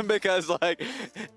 because like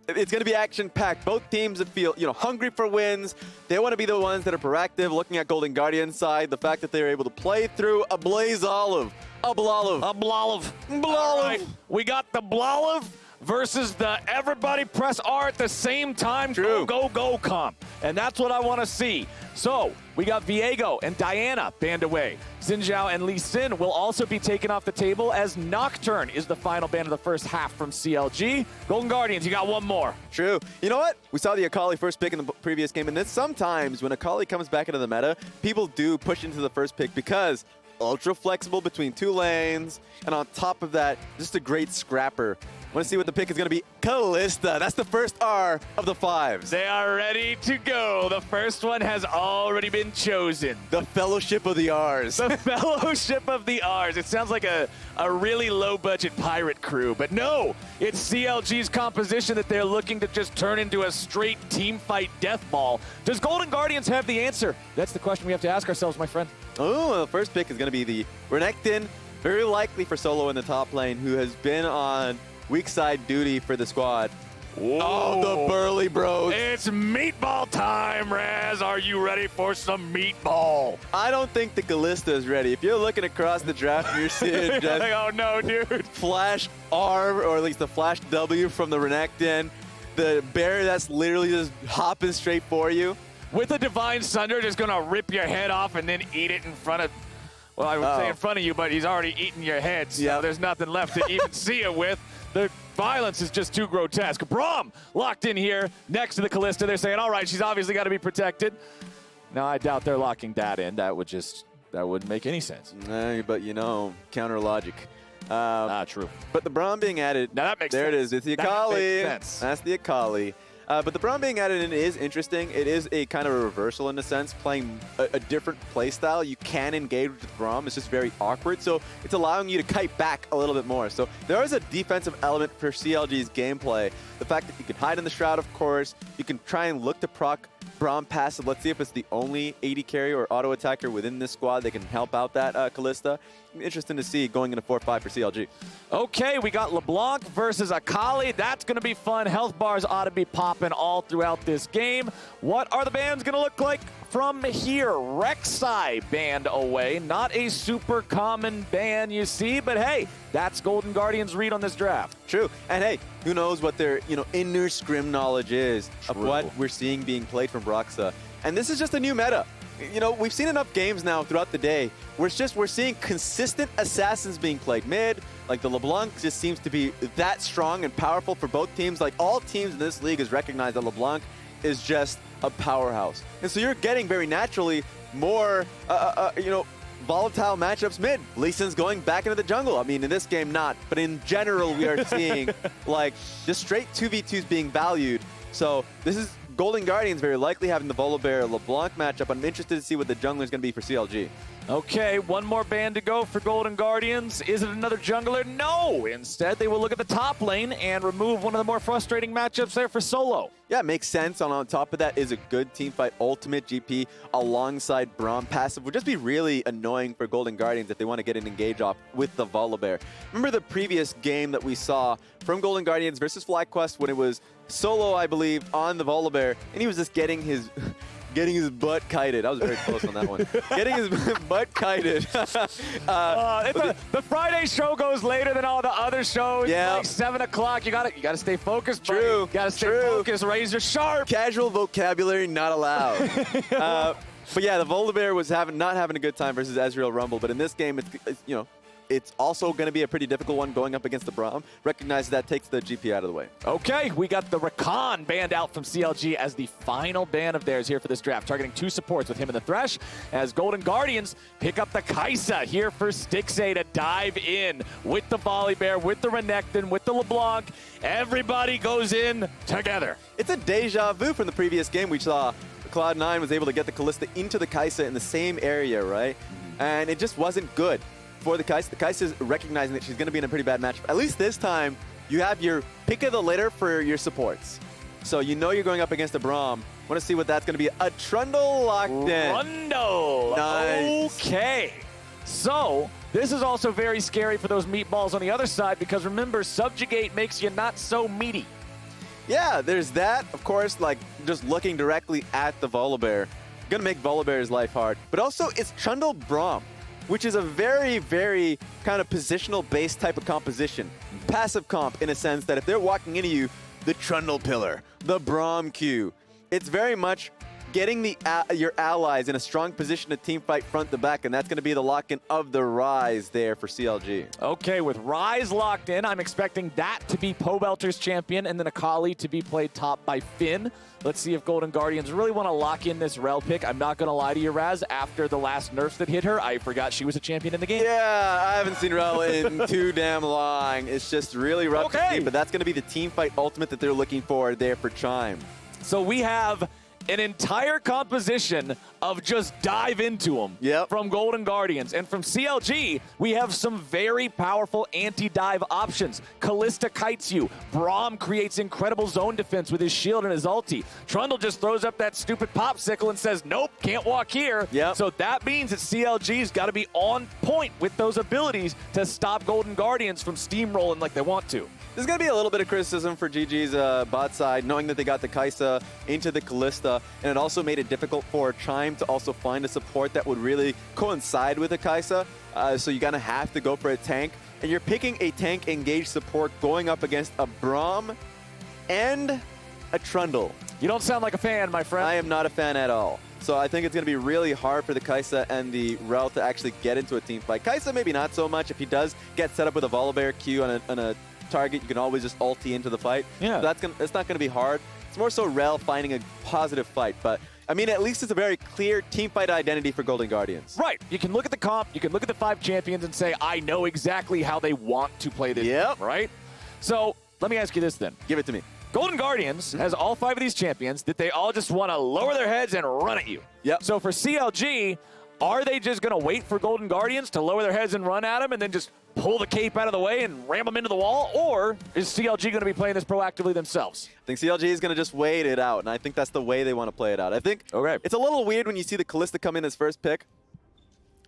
it's going to be action-packed. Both teams that feel hungry for wins. They want to be the ones that are proactive. Looking at Golden Guardian's side, the fact that they were able to play through a Blaze Olive, a Blolive. Right. We got the Blolive versus the everybody press R at the same time. True. Go comp. And that's what I want to see. So we got Viego and Diana banned away. Xin Zhao and Lee Sin will also be taken off the table as Nocturne is the final ban of the first half from CLG. Golden Guardians, you got one more. True. You know what? We saw the Akali first pick in the previous game, and then sometimes when Akali comes back into the meta, people do push into the first pick because ultra flexible between two lanes, and on top of that, just a great scrapper. Want to see what the pick is going to be? Kalista. That's the first R of the fives. They are ready to go. The first one has already been chosen. The Fellowship of the R's. The Fellowship of the R's. It sounds like a really low-budget pirate crew, but no, it's CLG's composition that they're looking to just turn into a straight team fight death ball. Does Golden Guardians have the answer? That's the question we have to ask ourselves, my friend. Oh, the first pick is going to be the Renekton, very likely for solo in the top lane, who has been on weak side duty for the squad. Whoa. Oh, the Burly Bros. It's meatball time, Raz. Are you ready for some meatball? I don't think the Kalista is ready. If you're looking across the draft, you're seeing just like, oh no, dude. flash R, or at least the flash W from the Renekton. The bear that's literally just hopping straight for you. With a Divine Sunder just going to rip your head off and then eat it in front of, well, I would say in front of you, but he's already eaten your head, so there's nothing left to even see it with. The violence is just too grotesque. Braum locked in here next to the Kalista. They're saying, all right, she's obviously got to be protected. Now, I doubt they're locking that in. That wouldn't make any sense. But, counter logic. True. But the Braum being added. Now that makes sense. There it is. It's the That Akali. makes sense. That's the Akali. But the Braum being added in is interesting. It is a kind of a reversal in a sense, playing a different play style. You can engage with the Braum. It's just very awkward. So it's allowing you to kite back a little bit more. So there is a defensive element for CLG's gameplay. The fact that you can hide in the Shroud, of course. You can try and look to proc Braum passive. Let's see if it's the only AD carry or auto attacker within this squad that can help out that Kalista. Interesting to see going into 4-5 for CLG. Okay, we got LeBlanc versus Akali. That's going to be fun. Health bars ought to be popping all throughout this game. What are the bans going to look like from here? Rek'Sai banned away. Not a super common ban, you see, but hey, that's Golden Guardians' read on this draft. True. And hey, who knows what their inner scrim knowledge is of what we're seeing being played from Broxa. And this is just a new meta. We've seen enough games now throughout the day where we're seeing consistent assassins being played mid. Like the LeBlanc just seems to be that strong and powerful for both teams. Like all teams in this league has recognized that LeBlanc is just a powerhouse. And so you're getting very naturally more, volatile matchups mid. Lee Sin's going back into the jungle. I mean, in this game, not. But in general, we are seeing like just straight 2v2s being valued. So this is Golden Guardians very likely having the Volibear LeBlanc matchup. I'm interested to see what the jungler is going to be for CLG. Okay, one more ban to go for Golden Guardians. Is it another jungler? No! Instead, they will look at the top lane and remove one of the more frustrating matchups there for solo. Yeah, it makes sense. On top of that is a good teamfight ultimate GP alongside Braum passive. Would just be really annoying for Golden Guardians if they want to get an engage off with the Volibear. Remember the previous game that we saw from Golden Guardians versus FlyQuest when it was solo, I believe, on the Volibear, and he was just getting his butt kited. I was very close on that one. Getting his butt kited. The Friday show goes later than all the other shows. Yeah. It's like 7 o'clock. You gotta stay focused, buddy. True. You gotta stay True. focused. Razor sharp. Casual vocabulary not allowed. But yeah, the Volibear was not having a good time versus Ezreal Rumble. But in this game, it's also going to be a pretty difficult one going up against the Braum. Recognize that takes the GP out of the way. Okay, we got the Rakan banned out from CLG as the final ban of theirs here for this draft, targeting 2 supports with him and the Thresh, as Golden Guardians pick up the Kai'Sa here for Stixxay to dive in with the Volibear, with the Renekton, with the LeBlanc. Everybody goes in together. It's a deja vu from the previous game. We saw Cloud9 was able to get the Kalista into the Kai'Sa in the same area, right? And it just wasn't good for the Kai'Sa. The Kai'Sa is recognizing that she's going to be in a pretty bad matchup. At least this time, you have your pick of the litter for your supports. So you know you're going up against a Braum. Want to see what that's going to be. A Trundle locked in. Trundle. Nice. Okay. So This is also very scary for those meatballs on the other side because remember, Subjugate makes you not so meaty. Yeah, there's that. Of course, like just looking directly at the Volibear. Gonna make Volibear's life hard. But also, it's Trundle Braum, which is a very, very kind of positional-based type of composition. Passive comp in a sense that if they're walking into you, the Trundle Pillar, the Braum Q, it's very much getting your allies in a strong position to team fight front to back, and that's going to be the lock-in of the Rise there for CLG. Okay, with Rise locked in, I'm expecting that to be Pobelter's champion and then Akali to be played top by Finn. Let's see if Golden Guardians really want to lock in this Rel pick. I'm not going to lie to you, Raz. After the last nerfs that hit her, I forgot she was a champion in the game. Yeah, I haven't seen Rel in too damn long. It's just really rough to see, but that's going to be the team fight ultimate that they're looking for there for Chime. So we have an entire composition of just dive into them from Golden Guardians. And from CLG, we have some very powerful anti-dive options. Kalista kites you. Braum creates incredible zone defense with his shield and his ulti. Trundle just throws up that stupid popsicle and says, nope, can't walk here. So that means that CLG's got to be on point with those abilities to stop Golden Guardians from steamrolling like they want to. There's going to be a little bit of criticism for GG's bot side, knowing that they got the Kai'Sa into the Kalista, and it also made it difficult for Chime to also find a support that would really coincide with the Kai'Sa. So you're going to have to go for a tank, and you're picking a tank engaged support going up against a Braum and a Trundle. You don't sound like a fan, my friend. I am not a fan at all. So I think it's going to be really hard for the Kai'Sa and the Rel to actually get into a team fight. Kai'Sa maybe not so much. If he does get set up with a Volibear Q on a target, you can always just ulti into the fight. So it's not going to be hard. It's more so Rel finding a positive fight, but I mean, at least it's a very clear team fight identity for Golden Guardians. Right. You can look at the comp, you can look at the 5 champions and say, I know exactly how they want to play this game, right? So let me ask you this then. Give it to me. Golden Guardians has all 5 of these champions that they all just want to lower their heads and run at you. So for CLG, are they just going to wait for Golden Guardians to lower their heads and run at them and then just pull the cape out of the way and ram them into the wall? Or is CLG going to be playing this proactively themselves? I think CLG is going to just wait it out, and I think that's the way they want to play it out. I think it's a little weird when you see the Kalista come in as first pick,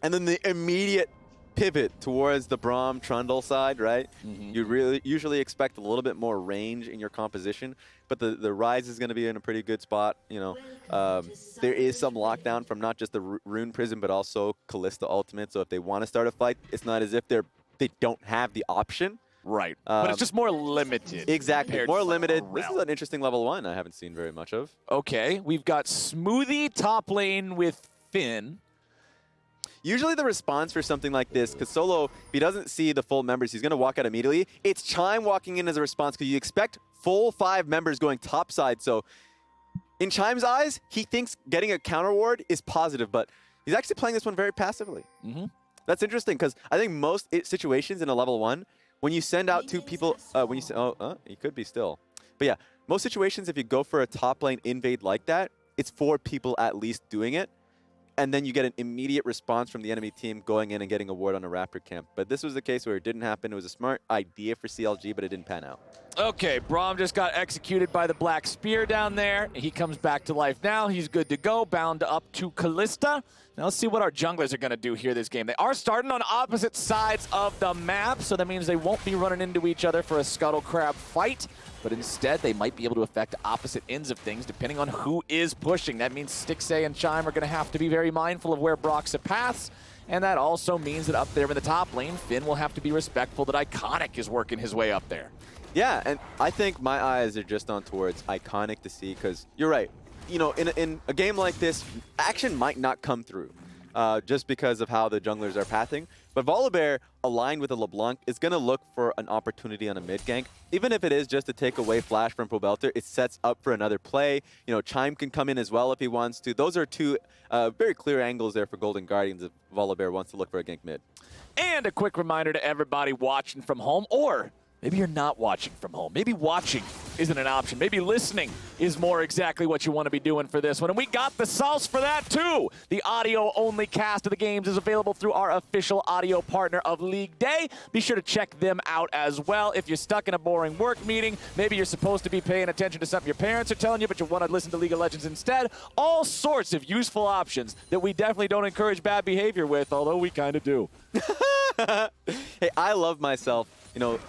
and then the immediate pivot towards the Braum Trundle side, right? You really usually expect a little bit more range in your composition, but the Rise is going to be in a pretty good spot. You know, there is some lockdown from not just the Rune Prison, but also Kalista Ultimate. So if they want to start a fight, it's not as if they don't have the option. Right. But it's just more limited. Exactly. More limited. This is an interesting level 1 I haven't seen very much of. Okay. We've got Smoothie top lane with Finn. Usually the response for something like this, because Solo, if he doesn't see the full members, he's going to walk out immediately. It's Chime walking in as a response, because you expect full 5 members going topside. So in Chime's eyes, he thinks getting a counter ward is positive, but he's actually playing this one very passively. That's interesting, because I think most situations in a level 1, when you send out 2 people, he could be still. But yeah, most situations, if you go for a top lane invade like that, it's 4 people at least doing it. And then you get an immediate response from the enemy team going in and getting a ward on a Raptor camp. But this was the case where it didn't happen. It was a smart idea for CLG, but it didn't pan out. Okay, Braum just got executed by the Black Spear down there. He comes back to life now. He's good to go, bound up to Kalista. Now let's see what our junglers are going to do here this game. They are starting on opposite sides of the map, so that means they won't be running into each other for a Scuttle Crab fight. But instead, they might be able to affect opposite ends of things depending on who is pushing. That means Stixxay and Chime are going to have to be very mindful of where Broxah paths. And that also means that up there in the top lane, Finn will have to be respectful that Iconic is working his way up there. Yeah, and I think my eyes are just on towards Iconic to see, because you're right. You know, in a game like this, action might not come through just because of how the junglers are pathing. But Volibear, aligned with a LeBlanc, is going to look for an opportunity on a mid gank. Even if it is just to take away Flash from Pobelter, it sets up for another play. You know, Chime can come in as well if he wants to. Those are 2 very clear angles there for Golden Guardians if Volibear wants to look for a gank mid. And a quick reminder to everybody watching from home, or maybe you're not watching from home. Maybe watching isn't an option. Maybe listening is more exactly what you want to be doing for this one. And we got the sauce for that too. The audio-only cast of the games is available through our official audio partner of League Day. Be sure to check them out as well. If you're stuck in a boring work meeting, maybe you're supposed to be paying attention to something your parents are telling you, but you want to listen to League of Legends instead. All sorts of useful options that we definitely don't encourage bad behavior with, although we kind of do. Hey, I love myself,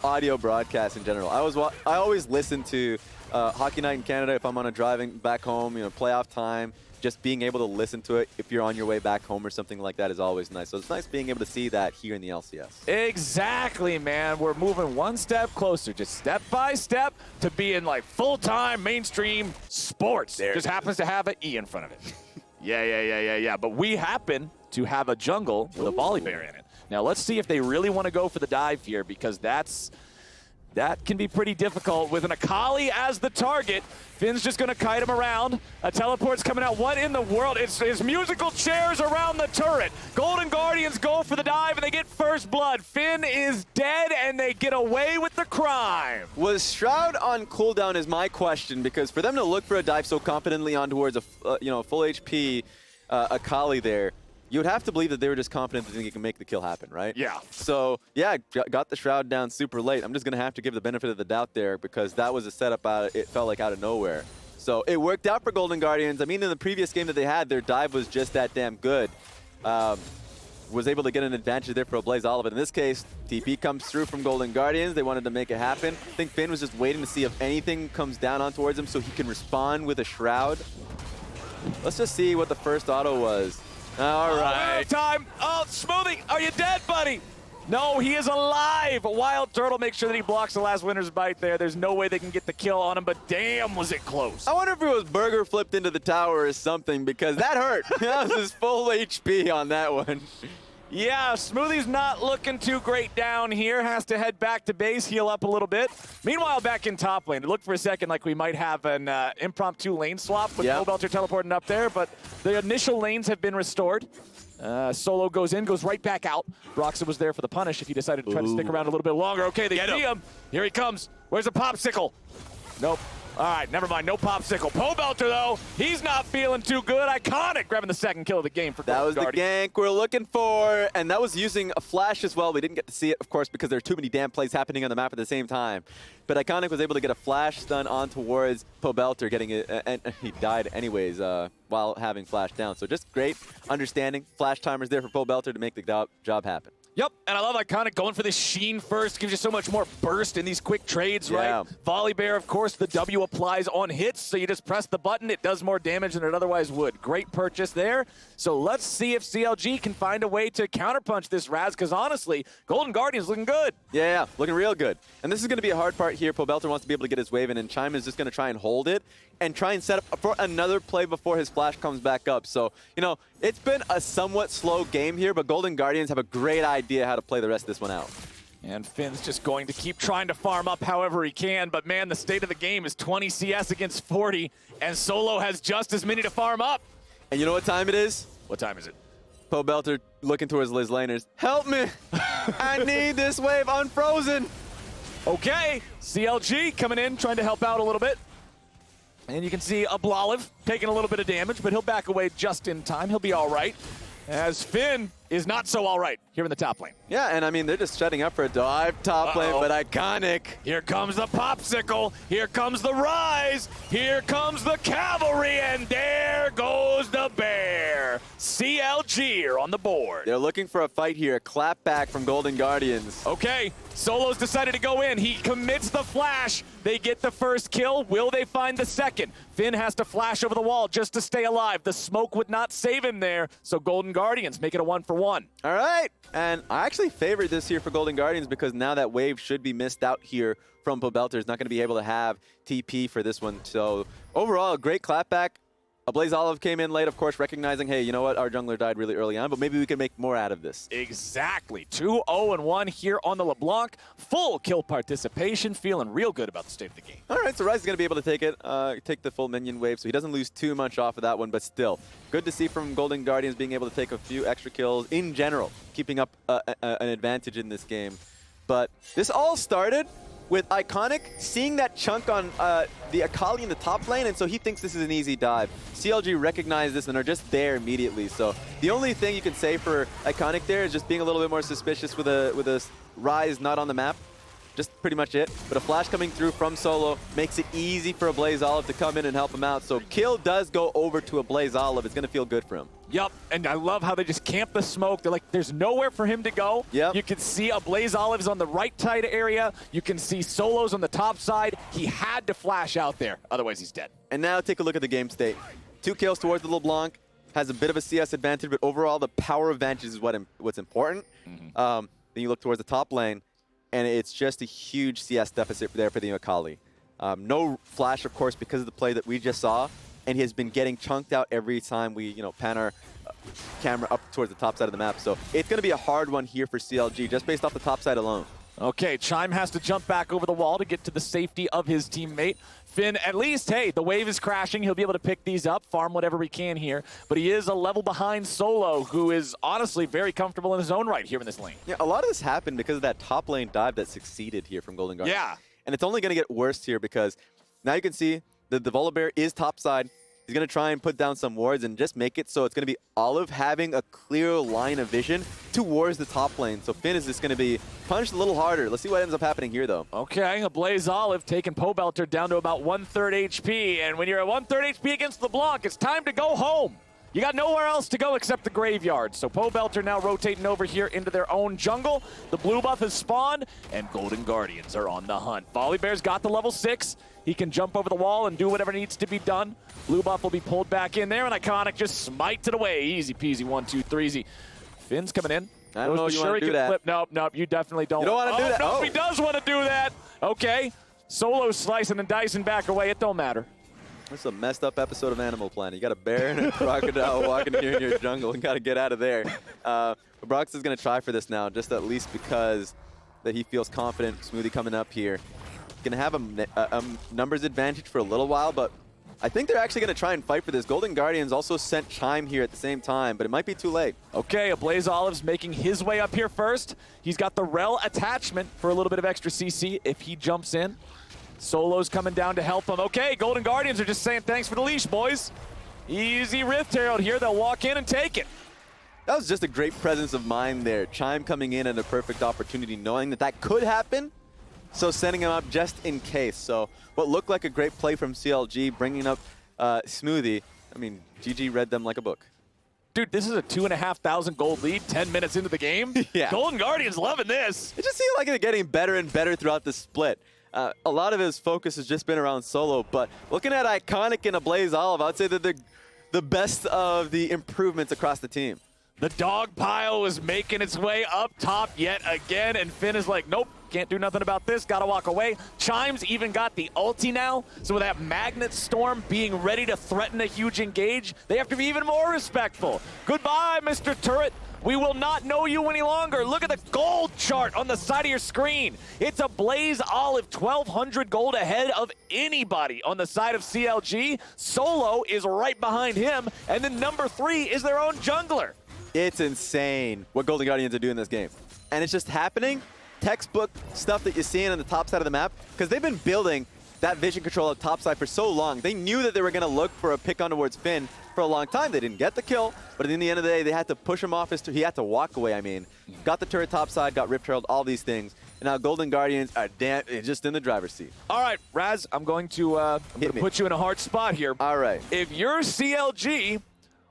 audio broadcast in general. I always listen to Hockey Night in Canada if I'm on a driving back home, playoff time. Just being able to listen to it if you're on your way back home or something like that is always nice. So it's nice being able to see that here in the LCS. Exactly, man. We're moving one step closer, just step by step, to being like full-time mainstream sports. Just happens to have an E in front of it. Yeah. But we happen to have a jungle with a volley bear in it. Now let's see if they really want to go for the dive here, because that can be pretty difficult with an Akali as the target. Finn's just going to kite him around. A teleport's coming out. What in the world? It's musical chairs around the turret. Golden Guardians go for the dive, and they get first blood. Finn is dead, and they get away with the crime. Was Shroud on cooldown is my question, because for them to look for a dive so confidently on towards a full HP Akali there, you would have to believe that they were just confident that they can make the kill happen, right? Yeah. So, yeah, got the Shroud down super late. I'm just going to have to give the benefit of the doubt there, because that was a setup it felt like out of nowhere. So it worked out for Golden Guardians. I mean, in the previous game that they had, their dive was just that damn good. Was able to get an advantage there for Blaze Olive. In this case, TP comes through from Golden Guardians. They wanted to make it happen. I think Finn was just waiting to see if anything comes down on towards him so he can respond with a Shroud. Let's just see what the first auto was. All right. Time. Oh, Smoothie, are you dead, buddy? No, he is alive. Wild Turtle makes sure that he blocks the last winner's bite there. There's no way they can get the kill on him, but damn, was it close. I wonder if it was Burger flipped into the tower or something, because that hurt. That was his full HP on that one. Yeah, Smoothie's not looking too great down here. Has to head back to base, heal up a little bit. Meanwhile, back in top lane, it looked for a second like we might have an impromptu lane swap with Pobelter teleporting up there, but the initial lanes have been restored. Solo goes in, goes right back out. Broxah was there for the punish if he decided to try to stick around a little bit longer. Okay, they see him. Here he comes. Where's the popsicle? Nope. All right, never mind. No popsicle. Pobelter, though, he's not feeling too good. Iconic grabbing the second kill of the game for That was the gank we're looking for, and that was using a flash as well. We didn't get to see it, of course, because there are too many damn plays happening on the map at the same time. But Iconic was able to get a flash stun on towards Pobelter, getting it, and he died anyways while having flash down. So just great understanding. Flash timers there for Pobelter to make the job happen. Yep, and I love Iconic going for the Sheen first. Gives you so much more burst in these quick trades, right? Volley Bear, of course, the W applies on hits, so you just press the button. It does more damage than it otherwise would. Great purchase there. So let's see if CLG can find a way to counterpunch this Raz, because honestly, Golden Guardian's looking good. Yeah, looking real good. And this is going to be a hard part here. Pobelter wants to be able to get his wave in, and Chime is just going to try and hold it and try and set up for another play before his flash comes back up. So, it's been a somewhat slow game here, but Golden Guardians have a great idea how to play the rest of this one out. And Finn's just going to keep trying to farm up however he can, but man, the state of the game is 20 CS against 40, and Solo has just as many to farm up. And you know what time it is? What time is it? Pobelter looking towards Liz Laners. Help me! I need this wave unfrozen! Okay, CLG coming in, trying to help out a little bit. And you can see Abloliv taking a little bit of damage, but he'll back away just in time. He'll be all right. As Finn is not so all right here in the top lane. Yeah, and I mean, they're just setting up for a dive top lane, but Iconic. Here comes the popsicle. Here comes the rise. Here comes the cavalry, and there goes the bear. CLG are on the board. They're looking for a fight here, a clap back from Golden Guardians. Okay, Solo's decided to go in. He commits the flash. They get the first kill. Will they find the second? Finn has to flash over the wall just to stay alive. The smoke would not save him there, so Golden Guardians make it a 1-for-1. All right, and I actually favored this here for Golden Guardians, because now that wave should be missed out here from Pobelter. Is not going to be able to have TP for this one. So overall, a great clapback. Blaze Olive came in late, of course, recognizing, hey, you know what, our jungler died really early on, but maybe we can make more out of this. Exactly. 2-0-1 here on the LeBlanc. Full kill participation, feeling real good about the state of the game. All right, so Ryze is going to be able to take the full minion wave, so he doesn't lose too much off of that one, but still, good to see from Golden Guardians being able to take a few extra kills in general, keeping up an advantage in this game. But this all started with Iconic seeing that chunk on the Akali in the top lane, and so he thinks this is an easy dive. CLG recognized this and are just there immediately. So the only thing you can say for Iconic there is just being a little bit more suspicious with a Ryze not on the map. just pretty much it. But a flash coming through from Solo makes it easy for a Blaze Olive to come in and help him out. So kill does go over to a Blaze Olive. It's going to feel good for him. Yep, and I love how they just camp the smoke. They're like, there's nowhere for him to go. Yep. You can see a Blaze Olive's on the right side area. You can see Solo's on the top side. He had to flash out there, otherwise he's dead. And now take a look at the game state. 2 kills towards the LeBlanc. Has a bit of a CS advantage, but overall the power advantage is what's important. Then you look towards the top lane, and it's just a huge CS deficit there for the Akali. No flash, of course, because of the play that we just saw, and he has been getting chunked out every time we pan our camera up towards the top side of the map. So it's going to be a hard one here for CLG, just based off the top side alone. Okay, Chime has to jump back over the wall to get to the safety of his teammate. Finn, at least, hey, the wave is crashing. He'll be able to pick these up, farm whatever he can here. But he is a level behind Solo, who is honestly very comfortable in his own right here in this lane. Yeah, a lot of this happened because of that top lane dive that succeeded here from Golden Guardian. Yeah. And it's only going to get worse here because now you can see that the Volibear is top side. He's going to try and put down some wards and just make it so it's going to be Olive having a clear line of vision towards the top lane. So Finn is just going to be punished a little harder. Let's see what ends up happening here, though. Okay, a Blaze Olive taking Pobelter down to about 1/3 HP. And when you're at 1/3 HP against LeBlanc, it's time to go home. You got nowhere else to go except the graveyard. So Pobelter now rotating over here into their own jungle. The blue buff has spawned, and Golden Guardians are on the hunt. Volibear's got the level 6. He can jump over the wall and do whatever needs to be done. Blue buff will be pulled back in there, and Iconic just smites it away. Easy peasy, 1, 2, 3. Finn's coming in. I don't know if you want to do that. Flip. Nope, you definitely don't. You don't want to do that? Nope, he does want to do that. Okay, Solo slicing and dicing back away. It don't matter. This is a messed up episode of Animal Planet. You got a bear and a crocodile walking here in your jungle and got to get out of there. But Brox is going to try for this now, just at least because that he feels confident. Smoothie coming up here. Going to have a numbers advantage for a little while, but I think they're actually going to try and fight for this. Golden Guardians also sent Chime here at the same time, but it might be too late. Okay, a Blaze Olive's making his way up here first. He's got the Rel attachment for a little bit of extra CC if he jumps in. Solo's coming down to help him. Okay, Golden Guardians are just saying thanks for the leash, boys. Easy Rift Herald here. They'll walk in and take it. That was just a great presence of mind there. Chime coming in at a perfect opportunity, knowing that that could happen. So sending him up just in case. So what looked like a great play from CLG, bringing up Smoothie. I mean, GG read them like a book. Dude, this is a 2,500 gold lead 10 minutes into the game. Yeah. Golden Guardians loving this. It just seemed like they're getting better and better throughout the split. A lot of his focus has just been around Solo, but looking at Iconic and a Blaze Olive, I'd say that they're the best of the improvements across the team. The dog pile was making its way up top yet again, and Finn is like, nope, can't do nothing about this, gotta walk away. Chime's even got the ulti now, so with that Magnet Storm being ready to threaten a huge engage, they have to be even more respectful. Goodbye, Mr. Turret. We will not know you any longer. Look at the gold chart on the side of your screen. It's a Blaze Olive, 1,200 gold ahead of anybody on the side of CLG. Solo is right behind him, and then number 3 is their own jungler. It's insane what Golden Guardians are doing in this game. And it's just happening, textbook stuff that you're seeing on the top side of the map, because they've been building that vision control up top side for so long. They knew that they were going to look for a pick on towards Finn for a long time. They didn't get the kill, but in the end of the day, they had to push him off. He had to walk away, I mean. Got the turret top side, got Rift Herald, all these things. And now Golden Guardians are just in the driver's seat. All right, Raz, I'm going to put you in a hard spot here. All right. If you're CLG,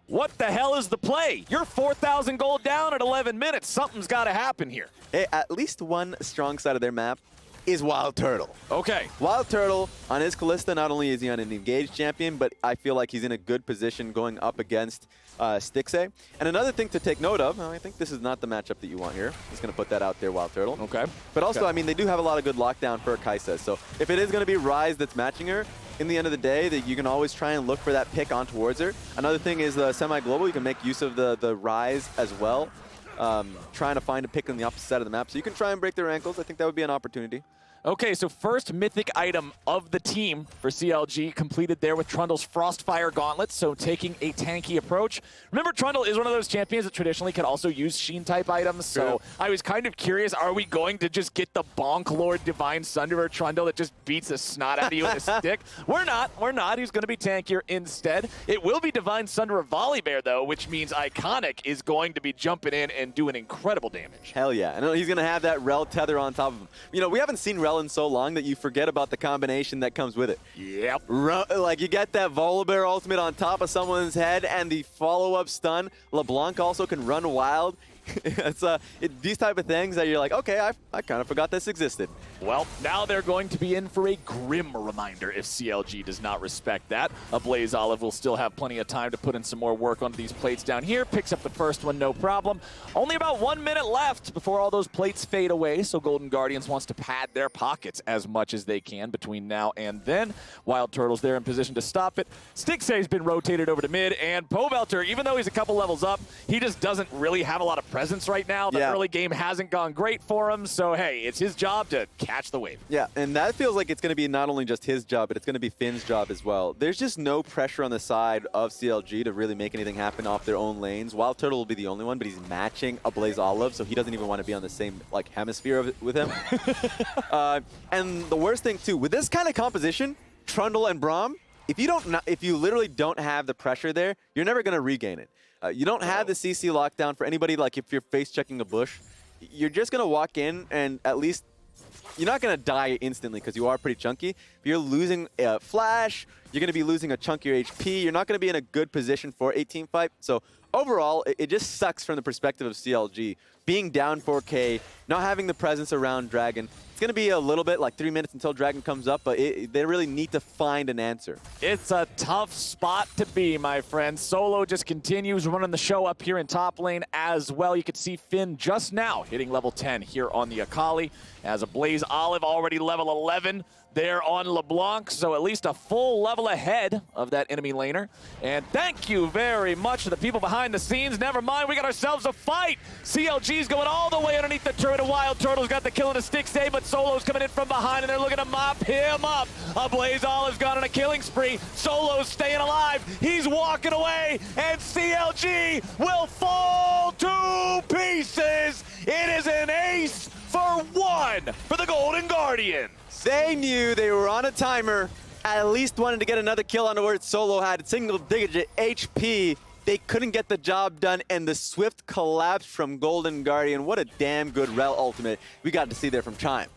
what the hell is the play? You're 4,000 gold down at 11 minutes. Something's got to happen here. Hey, at least one strong side of their map is Wild Turtle. Okay. Wild Turtle, on his Kalista, not only is he on an engaged champion, but I feel like he's in a good position going up against Stixxay. And another thing to take note of, I think this is not the matchup that you want here. Just going to put that out there, Wild Turtle. Okay. But also, I mean, they do have a lot of good lockdown for Kaisa. So if it is going to be Ryze that's matching her, in the end of the day, that you can always try and look for that pick on towards her. Another thing is the semi-global. You can make use of the Ryze as well. Trying to find a pick on the opposite side of the map. So you can try and break their ankles. I think that would be an opportunity. Okay, so first mythic item of the team for CLG completed there with Trundle's Frostfire Gauntlet, so taking a tanky approach. Remember, Trundle is one of those champions that traditionally can also use Sheen-type items, so I was kind of curious, are we going to just get the Bonk Lord Divine Sunderer Trundle that just beats the snot out of you with a stick? We're not. He's going to be tankier instead. It will be Divine Sunderer Volibear, though, which means Iconic is going to be jumping in and doing incredible damage. Hell yeah. I know he's going to have that Rel tether on top of him. You know, we haven't seen Rel in so long that you forget about the combination that comes with it. Yep. Like, you get that Volibear ultimate on top of someone's head and the follow-up stun. LeBlanc also can run wild. It's these type of things that you're like, okay, I kind of forgot this existed. Well, now they're going to be in for a grim reminder if CLG does not respect that. Blaze Olive will still have plenty of time to put in some more work onto these plates down here. Picks up the first one, no problem. Only about 1 minute left before all those plates fade away, so Golden Guardians wants to pad their pockets as much as they can between now and then. Wild Turtle's there in position to stop it. Stixay's been rotated over to mid, and Povelter, even though he's a couple levels up, he just doesn't really have a lot of presence right now. The early game hasn't gone great for him, so hey, it's his job to catch the wave. Yeah, and that feels like it's going to be not only just his job, but it's going to be Finn's job as well. There's just no pressure on the side of CLG to really make anything happen off their own lanes. Wild Turtle will be the only one, but he's matching a Blaze Olive, so he doesn't even want to be on the same hemisphere with him. And the worst thing too, with this kind of composition, Trundle and Braum, if you literally don't have the pressure there, you're never going to regain it. You don't have the CC lockdown for anybody, like if you're face checking a bush. You're just going to walk in and at least, you're not going to die instantly because you are pretty chunky. If you're losing a flash, you're going to be losing a chunk of your HP. You're not going to be in a good position for a team fight. So overall, it just sucks from the perspective of CLG. Being down 4K, not having the presence around Dragon. It's going to be a little bit, like 3 minutes until Dragon comes up, but they really need to find an answer. It's a tough spot to be, my friend. Solo just continues running the show up here in top lane as well. You can see Finn just now hitting level 10 here on the Akali, as a Blaze Olive already level 11 there on LeBlanc, so at least a full level ahead of that enemy laner. And thank you very much to the people behind the scenes. Never mind, we got ourselves a fight. CLG's going all the way underneath the turret. A Wild Turtle's got the kill on a Stixay, but Solo's coming in from behind, and they're looking to mop him up. A Blaze Olive's gone on a killing spree. Solo's staying alive. He's walking away, and CLG will fall to pieces. It is an ace for one for the Golden Guardians. They knew they were on a timer, at least wanted to get another kill on the word Solo had single-digit HP. They couldn't get the job done, and the swift collapse from Golden Guardian. What a damn good Rel ultimate we got to see there from Chime.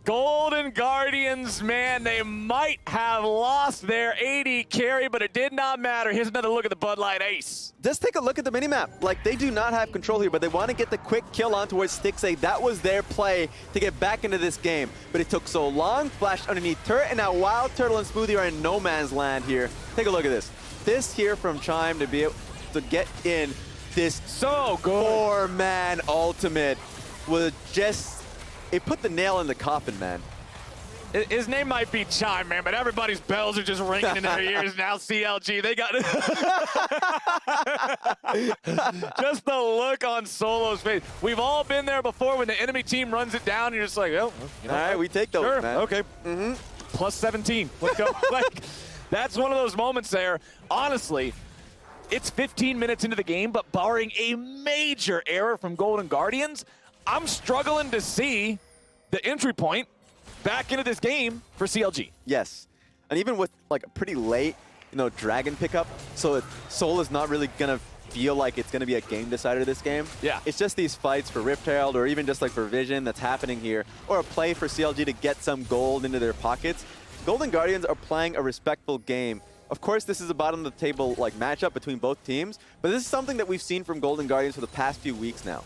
Golden Guardians, man, they might have lost their AD carry, but it did not matter. Here's another look at the Bud Light Ace. Just take a look at the minimap. Like, they do not have control here, but they want to get the quick kill on towards Stixay. That was their play to get back into this game, but it took so long. Flash underneath turret, and now Wild Turtle and Smoothie are in no man's land here. Take a look at this. This here from Chime to be able to get in this so good 4-man ultimate was just... It put the nail in the coffin, man. His name might be Chime, man, but everybody's bells are just ringing in their ears now. CLG, they got it. Just the look on Solo's face. We've all been there before when the enemy team runs it down. And you're just like, oh, you know, all right, we take those, sure, man. Okay. Plus 17. Let's go. Like, that's one of those moments there. Honestly, it's 15 minutes into the game, but barring a major error from Golden Guardians, I'm struggling to see the entry point back into this game for CLG. Yes, and even with like a pretty late, Dragon pickup, so Soul is not really gonna feel like it's gonna be a game decider this game. Yeah, it's just these fights for Rift Herald or even just like for Vision that's happening here, or a play for CLG to get some gold into their pockets. Golden Guardians are playing a respectful game. Of course, this is a bottom of the table like matchup between both teams, but this is something that we've seen from Golden Guardians for the past few weeks now.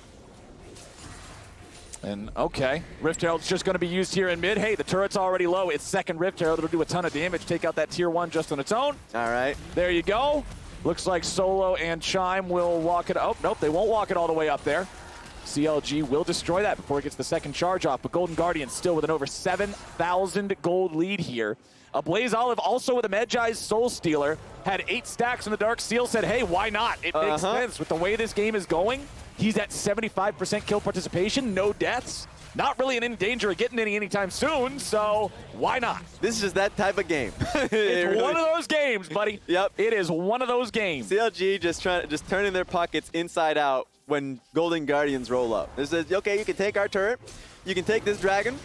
And okay, Rift Herald's just going to be used here in mid. Hey, the turret's already low. It's second Rift Herald. It'll do a ton of damage. Take out that tier 1 just on its own. All right. There you go. Looks like Solo and Chime will walk it. Oh, nope, they won't walk it all the way up there. CLG will destroy that before it gets the second charge off, but Golden Guardian still with an over 7,000 gold lead here. A Blaze Olive also with a Medjai's Soul Stealer. Had 8 stacks in the Dark Seal, said, hey, why not? It makes sense with the way this game is going. He's at 75% kill participation, no deaths. not really in any danger of getting any anytime soon, so why not? This is just that type of game. It's one of those games, buddy. Yep. It is one of those games. CLG just turning their pockets inside out when Golden Guardians roll up. It says, okay, you can take our turret, you can take this dragon,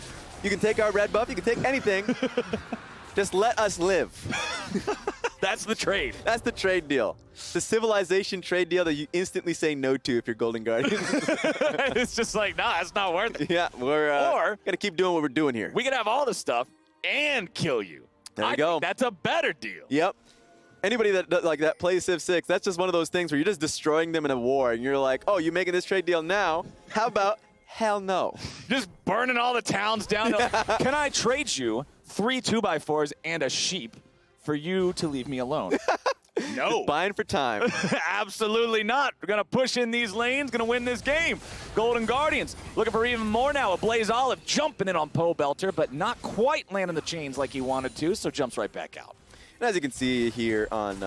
you can take our red buff, you can take anything. Just let us live. That's the trade. That's the trade deal. The civilization trade deal that you instantly say no to if you're Golden Guardians. It's just like, nah, it's not worth it. Yeah, we're gonna keep doing what we're doing here. We can have all the stuff and kill you. There you go. Think that's a better deal. Yep. Anybody that plays Civ 6, that's just one of those things where you're just destroying them in a war, and you're like, oh, you making this trade deal now? How about hell no? Just burning all the towns down. Can I trade you 3 2x4s and a sheep for you to leave me alone? No. Just buying for time. Absolutely not. We're going to push in these lanes, going to win this game. Golden Guardians looking for even more now. A Blaze Olive jumping in on Poe Belter, but not quite landing the chains like he wanted to, so jumps right back out. And as you can see here on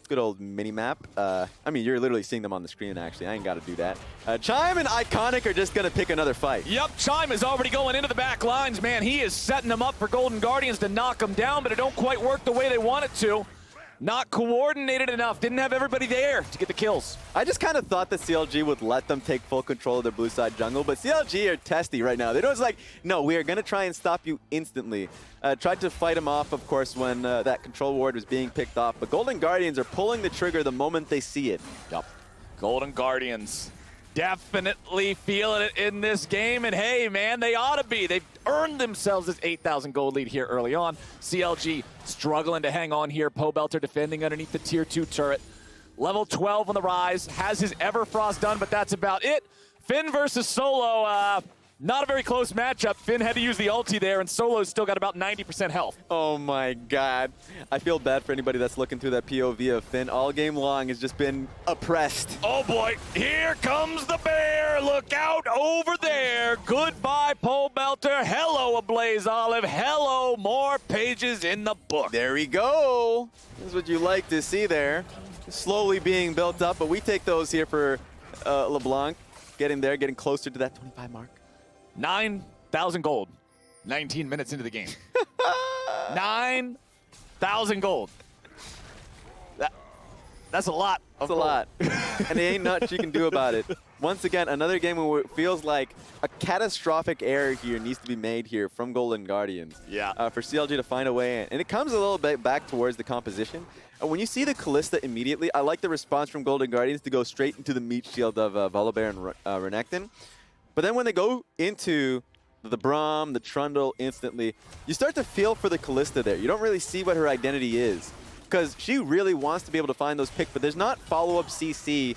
good old mini-map, I mean, you're literally seeing them on the screen, actually. I ain't got to do that. Chime and Iconic are just going to pick another fight. Yep, Chime is already going into the back lines, man. He is setting them up for Golden Guardians to knock them down, but it don't quite work the way they want it to. Not coordinated enough. Didn't have everybody there to get the kills. I just kind of thought that CLG would let them take full control of their blue side jungle, but CLG are testy right now. They're just like, no, we are going to try and stop you instantly. Tried to fight him off, of course, when that control ward was being picked off, but Golden Guardians are pulling the trigger the moment they see it. Yep. Golden Guardians definitely feeling it in this game, and hey, man, they ought to be. They've earned themselves this 8,000 gold lead here early on. CLG struggling to hang on here. Poe Belter defending underneath the tier 2 turret. Level 12 on the rise. Has his Everfrost done, but that's about it. Finn versus Solo. Not a very close matchup. Finn had to use the ulti there, and Solo's still got about 90% health. Oh my god. I feel bad for anybody that's looking through that POV of Finn. All game long has just been oppressed. Oh boy, here comes the bear. Look out over there. Goodbye, Poe Belter. Hello, Ablaze Olive. Hello, more pages in the book. There we go. This is what you like to see there. Slowly being built up, but we take those here for LeBlanc. Getting there, getting closer to that 25 mark. 9,000 gold, 19 minutes into the game. 9,000 gold. That's a lot. That's a lot. And there ain't much you can do about it. Once again, another game where it feels like a catastrophic error here needs to be made here from Golden Guardians. Yeah. For CLG to find a way in. And it comes a little bit back towards the composition. And when you see the Kalista immediately, I like the response from Golden Guardians to go straight into the meat shield of Volibear and Renekton. But then when they go into the Braum, the Trundle instantly, you start to feel for the Kalista there. You don't really see what her identity is. Because she really wants to be able to find those picks, but there's not follow-up CC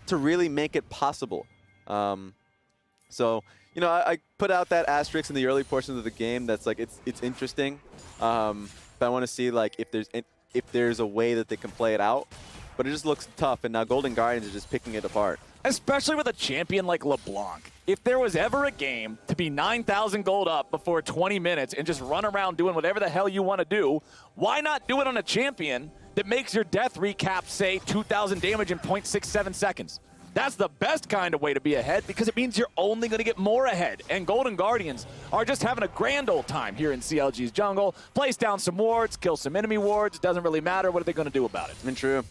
to really make it possible. So, you know, I put out that asterisk in the early portions of the game that's like, it's interesting. But I want to see like if there's a way that they can play it out. But it just looks tough, and now Golden Guardians are just picking it apart. Especially with a champion like LeBlanc. If there was ever a game to be 9,000 gold up before 20 minutes and just run around doing whatever the hell you want to do, why not do it on a champion that makes your death recap, say, 2,000 damage in 0.67 seconds? That's the best kind of way to be ahead because it means you're only going to get more ahead. And Golden Guardians are just having a grand old time here in CLG's jungle. Place down some wards, kill some enemy wards. It doesn't really matter. What are they going to do about it? True.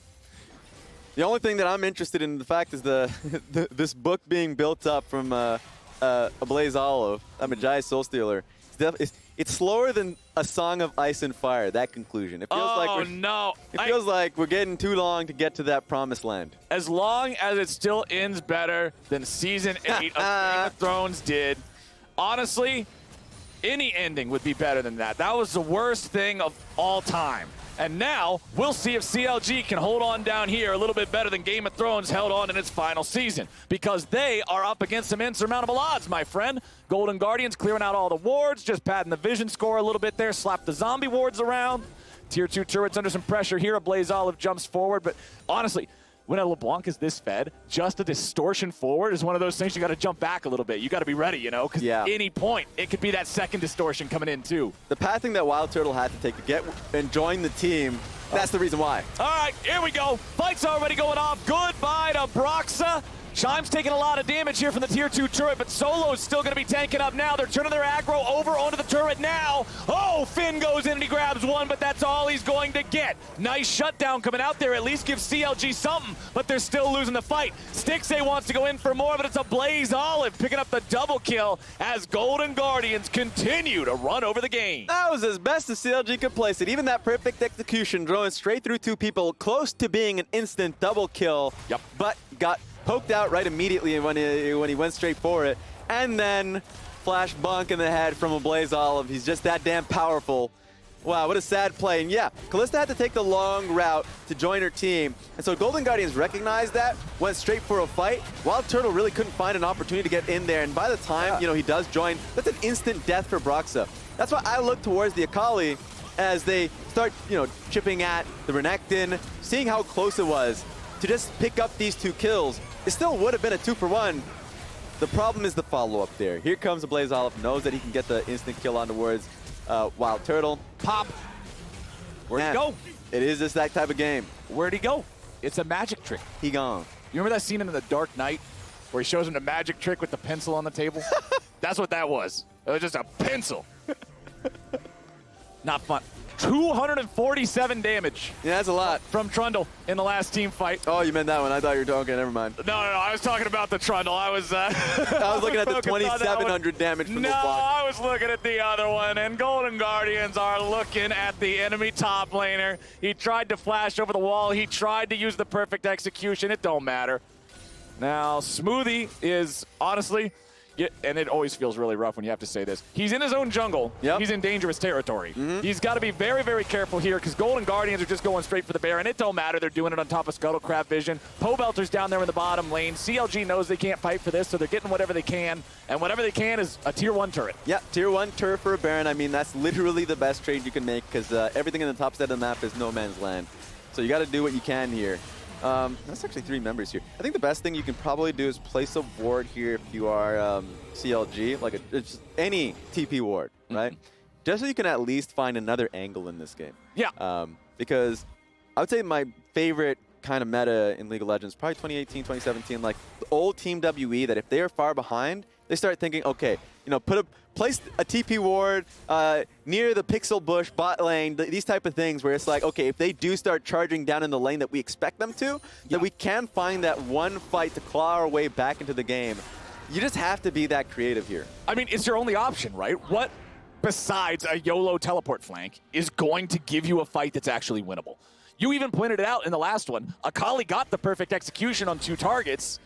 The only thing that I'm interested in the fact is this book being built up from Ablaze Olive, Majai Soulstealer. It's slower than a Song of Ice and Fire, that conclusion. It feels feels like we're getting too long to get to that promised land. As long as it still ends better than Season 8 of Game of Thrones did, honestly, any ending would be better than that. That was the worst thing of all time. And now, we'll see if CLG can hold on down here a little bit better than Game of Thrones held on in its final season. Because they are up against some insurmountable odds, my friend. Golden Guardians clearing out all the wards, just padding the vision score a little bit there, slap the zombie wards around. Tier 2 turrets under some pressure here. Ablaze Olive jumps forward, but honestly, when a LeBlanc is this fed, just a distortion forward is one of those things you got to jump back a little bit. You got to be ready, you know, because at any point, it could be that second distortion coming in too. The pathing that Wild Turtle had to take to get and join the team, that's the reason why. All right, here we go. Fight's already going off. Goodbye to Broxa. Chime's taking a lot of damage here from the tier 2 turret, but Solo's still going to be tanking up now. They're turning their aggro over onto the turret now. Oh, Finn goes in and he grabs one, but that's all he's going to get. Nice shutdown coming out there. At least gives CLG something, but they're still losing the fight. Stixxay wants to go in for more, but it's a Blaze Olive picking up the double kill as Golden Guardians continue to run over the game. That was as best as CLG could place it. Even that perfect execution, drawing straight through 2 people, close to being an instant double kill. Yep. But got poked out right immediately when he went straight for it. And then flash bunk in the head from a Blaze Olive. He's just that damn powerful. Wow, what a sad play. And yeah, Kalista had to take the long route to join her team. And so Golden Guardians recognized that, went straight for a fight. Wild Turtle really couldn't find an opportunity to get in there. And by the time, he does join, that's an instant death for Broxah. That's why I look towards the Akali as they start, chipping at the Renekton, seeing how close it was to just pick up these 2 kills. It still would have been a 2-for-1. The problem is the follow-up there. Here comes the Blaze Olive, knows that he can get the instant kill on towards Wild Turtle. Pop. Where'd he go? It is just that type of game. Where'd he go? It's a magic trick. He gone. You remember that scene in The Dark Knight where he shows him the magic trick with the pencil on the table? That's what that was. It was just a pencil. Not fun. 247 damage. Yeah, that's a lot. From Trundle in the last team fight. Oh, you meant that one. I thought you were talking. Never mind. No, I was talking about the Trundle. I was I was looking at the 2,700 damage from the block. I was looking at the other one, and Golden Guardians are looking at the enemy top laner. He tried to flash over the wall. He tried to use the perfect execution. It don't matter. Now, Smoothie is honestly... and it always feels really rough when you have to say this. He's in his own jungle. Yep. He's in dangerous territory. He's got to be very, very careful here because Golden Guardians are just going straight for the Baron. It don't matter. They're doing it on top of Scuttlecraft Vision. Pobelter's down there in the bottom lane. CLG knows they can't fight for this, so they're getting whatever they can. And whatever they can is a tier 1 turret. Yeah, tier 1 turret for a Baron. I mean, that's literally the best trade you can make because everything in the top set of the map is no man's land. So you got to do what you can here. That's actually 3 members here. I think the best thing you can probably do is place a ward here if you are CLG, like it's any TP ward, right? Just so you can at least find another angle in this game. Yeah. Because I would say my favorite kind of meta in League of Legends, probably 2018, 2017, like the old Team WE, that if they are far behind, they start thinking, okay, place a TP ward near the pixel bush bot lane, these type of things where it's like, okay, if they do start charging down in the lane that we expect them to, then we can find that one fight to claw our way back into the game. You just have to be that creative here. I mean, it's your only option, right? What besides a YOLO teleport flank is going to give you a fight that's actually winnable? You even pointed it out in the last one. Akali got the perfect execution on 2 targets.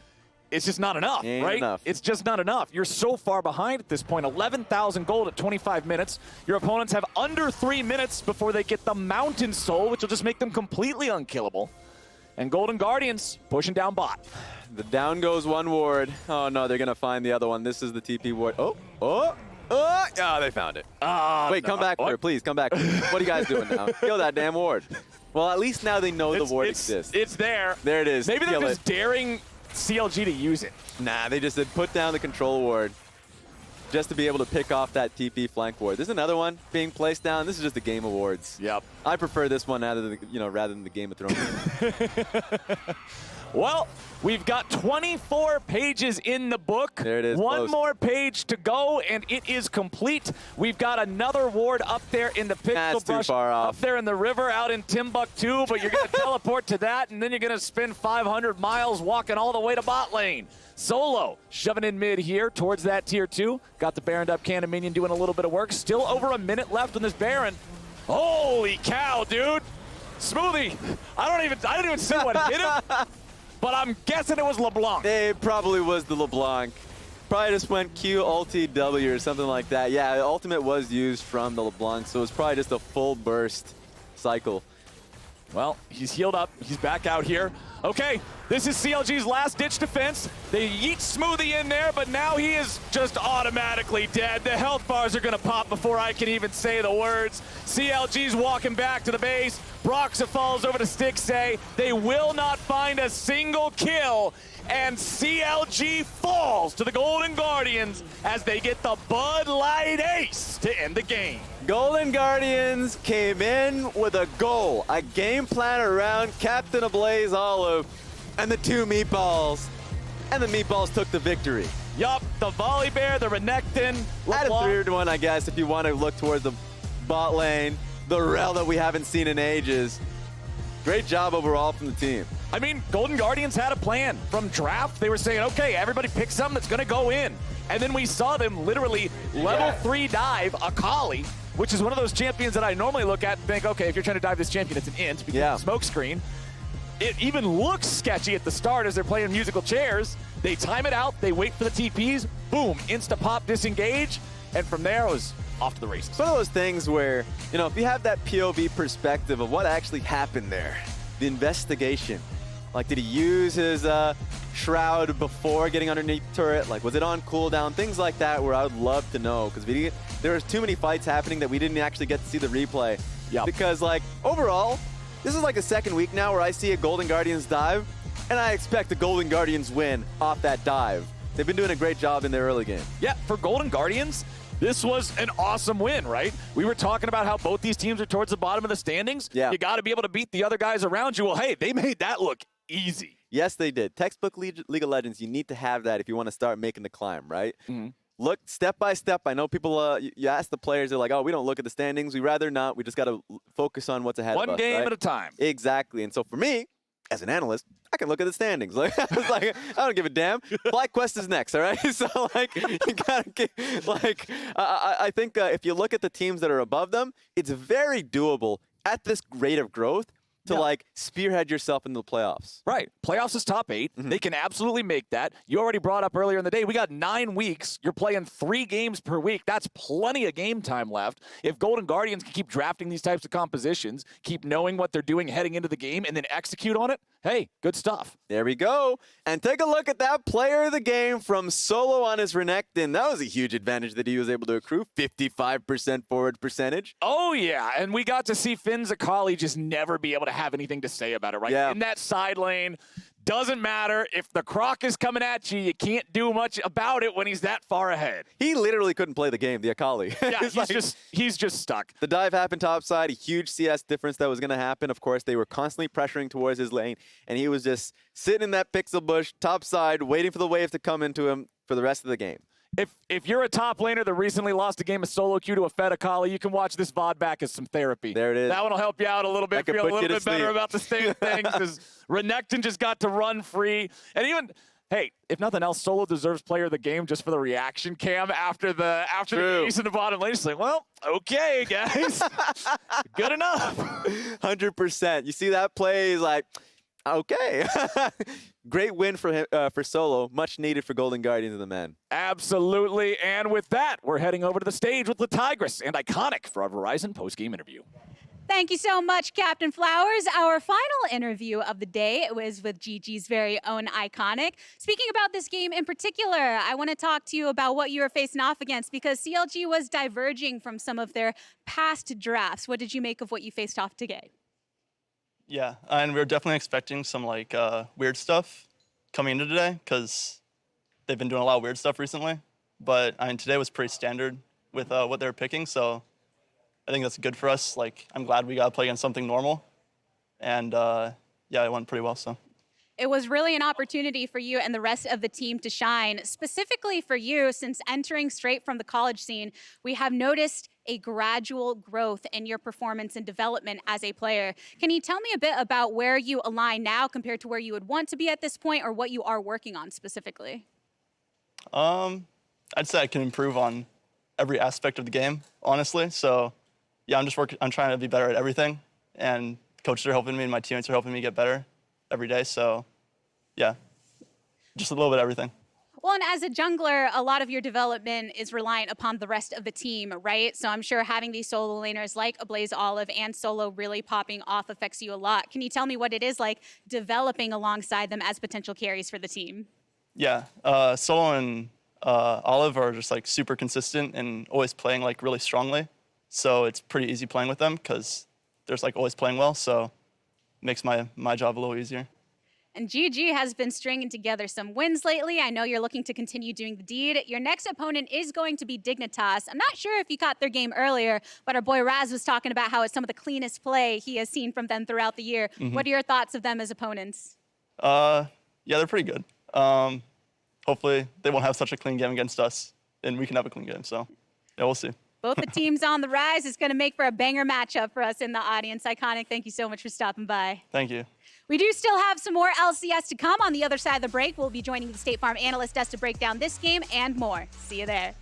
It's just not enough, right? Enough. It's just not enough. You're so far behind at this point. 11,000 gold at 25 minutes. Your opponents have under 3 minutes before they get the Mountain Soul, which will just make them completely unkillable. And Golden Guardians pushing down bot. The down goes 1 ward. Oh, no, they're going to find the other one. This is the TP ward. Oh, they found it. Wait, come back here, please. Come back. What are you guys doing now? Kill that damn ward. Well, at least now they know the ward exists. It's there. There it is. Maybe they're just daring CLG to use it. Nah, they just said put down the control ward just to be able to pick off that TP flank ward. There's another one being placed down. This is just the Game Awards. Yep. I prefer this one rather than the Game of Thrones. Well, we've got 24 pages in the book. There it is. One close. more page to go, and it is complete. We've got another ward up there in the pixel brush, too far off. up there in the river out in Timbuktu, but you're going to teleport to that, and then you're going to spend 500 miles walking all the way to bot lane. Solo shoving in mid here towards that tier 2. Got the Baroned up Cannon Minion doing a little bit of work. Still over a minute left on this Baron. Holy cow, dude. Smoothie. I didn't even see what hit him. But I'm guessing it was LeBlanc. It probably was the LeBlanc. Probably just went Q, ulti, W or something like that. Yeah, the ultimate was used from the LeBlanc, so it was probably just a full burst cycle. Well, he's healed up. He's back out here. Okay, this is CLG's last-ditch defense. They yeet Smoothie in there, but now he is just automatically dead. The health bars are going to pop before I can even say the words. CLG's walking back to the base. Broxah falls over to Stixxay. They will not find a single kill, and CLG falls to the Golden Guardians as they get the Bud Light Ace to end the game. Golden Guardians came in with a goal, a game plan around Captain Ablaze Olive and the 2 meatballs. and the Meatballs took the victory. Yup, the Volley Bear, the Renekton. At a 3-1, I guess, if you want to look towards the bot lane, the Rel that we haven't seen in ages. Great job overall from the team. I mean, Golden Guardians had a plan. From draft, they were saying, okay, everybody pick something that's going to go in. And then we saw them literally level 3 dive Akali, which is one of those champions that I normally look at and think, okay, if you're trying to dive this champion, it's an int because of the smoke screen. It even looks sketchy at the start as they're playing musical chairs. They time it out, they wait for the TPs, boom, insta-pop, disengage, and from there it was off to the races. It's one of those things where, you know, if you have that POV perspective of what actually happened there, the investigation, like did he use his shroud before getting underneath turret? Like was it on cooldown? Things like that where I would love to know because there was too many fights happening that we didn't actually get to see the replay. Yep. Because like overall, this is like the second week now where I see a Golden Guardians dive and I expect the Golden Guardians win off that dive. They've been doing a great job in their early game. Yeah, for Golden Guardians, this was an awesome win, right? We were talking about how both these teams are towards the bottom of the standings. Yeah. You got to be able to beat the other guys around you. Well, hey, they made that look easy. Yes, they did. Textbook League of Legends, you need to have that if you want to start making the climb, right? Mm-hmm. Look step by step. I know people, you ask the players, they're like, oh, we don't look at the standings. We rather not. We just got to focus on what's ahead of us. One game right? at a time. Exactly. And so for me, as an analyst, I can look at the standings. Like, I don't give a damn. Black Quest is next, all right? So, like, you gotta get, like, I think if you look at the teams that are above them, it's very doable at this rate of growth to, like, spearhead yourself into the playoffs. Right. Playoffs is top 8. They can absolutely make that. You already brought up earlier in the day, we got 9 weeks. You're playing 3 games per week. That's plenty of game time left. If Golden Guardians can keep drafting these types of compositions, keep knowing what they're doing heading into the game, and then execute on it, hey, good stuff. There we go. And take a look at that player of the game from Solo on his Renekton. That was a huge advantage that he was able to accrue. 55% forward percentage. Oh, yeah. And we got to see Finn's Akali just never be able to have anything to say about it, right? Yeah. In that side lane, doesn't matter. If the Croc is coming at you, you can't do much about it when he's that far ahead. He literally couldn't play the game, the Akali. Yeah, he's just stuck. The dive happened topside, a huge CS difference that was going to happen. Of course, they were constantly pressuring towards his lane, and he was just sitting in that pixel bush topside, waiting for the wave to come into him for the rest of the game. If you're a top laner that recently lost a game of solo queue to a Fed Akali, you can watch this VOD back as some therapy. There it is. That one will help you out a little bit, feel a little bit better about the state of things, because Renekton just got to run free. And even, hey, if nothing else, Solo deserves player of the game just for the reaction cam after the ace in the bottom lane. Just like, well, okay, guys. Good enough. 100%. You see that play, he's like, okay. Great win for him, for Solo. Much needed for Golden Guardians and the men. Absolutely. And with that, we're heading over to the stage with the Tigress and Iconic for our Verizon postgame interview. Thank you so much, Captain Flowers. Our final interview of the day was with GG's very own Iconic. Speaking about this game in particular, I want to talk to you about what you were facing off against because CLG was diverging from some of their past drafts. What did you make of what you faced off today? Yeah, and we were definitely expecting some like weird stuff coming into today because they've been doing a lot of weird stuff recently. But I mean, today was pretty standard with what they were picking, so I think that's good for us. Like, I'm glad we got to play against something normal, and yeah, it went pretty well. So. It was really an opportunity for you and the rest of the team to shine. Specifically for you, since entering straight from the college scene, we have noticed a gradual growth in your performance and development as a player. Can you tell me a bit about where you align now compared to where you would want to be at this point or what you are working on specifically? I'd say I can improve on every aspect of the game, honestly. So yeah, I'm trying to be better at everything, and coaches are helping me and my teammates are helping me get better every day. So yeah, just a little bit of everything. Well, and as a jungler, a lot of your development is reliant upon the rest of the team, right? So I'm sure having these solo laners like Ablaze Olive and Solo really popping off affects you a lot. Can you tell me what it is like developing alongside them as potential carries for the team? Yeah, Solo and Olive are just like super consistent and always playing like really strongly. So it's pretty easy playing with them because they're like always playing well. So it makes my job a little easier. And GG has been stringing together some wins lately. I know you're looking to continue doing the deed. Your next opponent is going to be Dignitas. I'm not sure if you caught their game earlier, but our boy Raz was talking about how it's some of the cleanest play he has seen from them throughout the year. What are your thoughts of them as opponents? Yeah, they're pretty good. hopefully they won't have such a clean game against us, and we can have a clean game. So, yeah, we'll see. Both the teams on the rise. Is going to make for a banger matchup for us in the audience. Iconic, thank you so much for stopping by. Thank you. We do still have some more LCS to come. On the other side of the break, we'll be joining the State Farm analyst desk to break down this game and more. See you there.